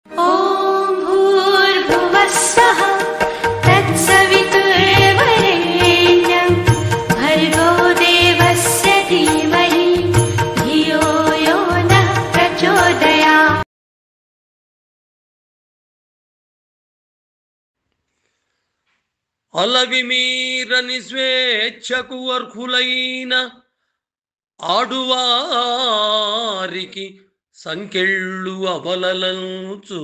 ॐ भूर्भुवः स्वः तत्सवितुर्वरेण्यं भर्गो देवस्य धीमहि धियो यो नः प्रचोदयात्। అలవిమీరని స్వేచ్ఛకు అర్హులైన ఆడువారికి సంకెళ్ళు అబలలంచు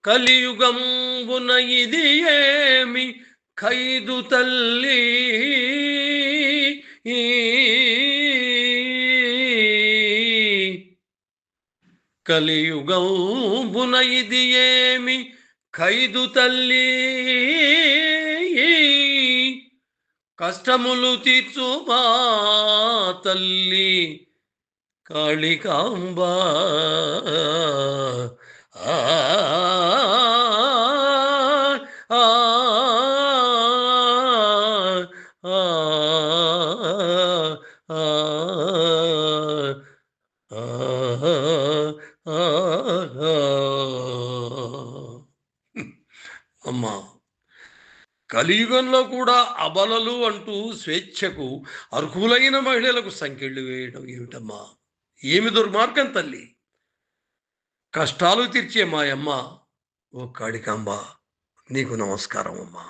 కలియుగంబున ఇది ఏమి ఖైదు తల్లి కలియుగంబున ఇది ఏమి ఖైదు తల్లి కష్టములు తీర్చుమా తల్లి కాళికాంబ అమ్మా, కలియుగంలో కూడా అబలలు అంటూ స్వేచ్ఛకు అర్హులైన మహిళలకు సంకెళ్ళు వేయడం ఏమిటమ్మా? ఏమి దుర్మార్గం తల్లి! కష్టాలు తీర్చే మాయమ్మ ఓ కాళికాంబ, నీకు నమస్కారం అమ్మా.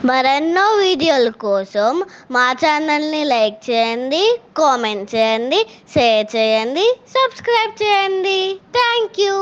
మరెన్నో వీడియోల కోసం మా ఛానల్ని లైక్ చేయండి, కామెంట్ చేయండి, షేర్ చేయండి, సబ్స్క్రైబ్ చేయండి. Thank you.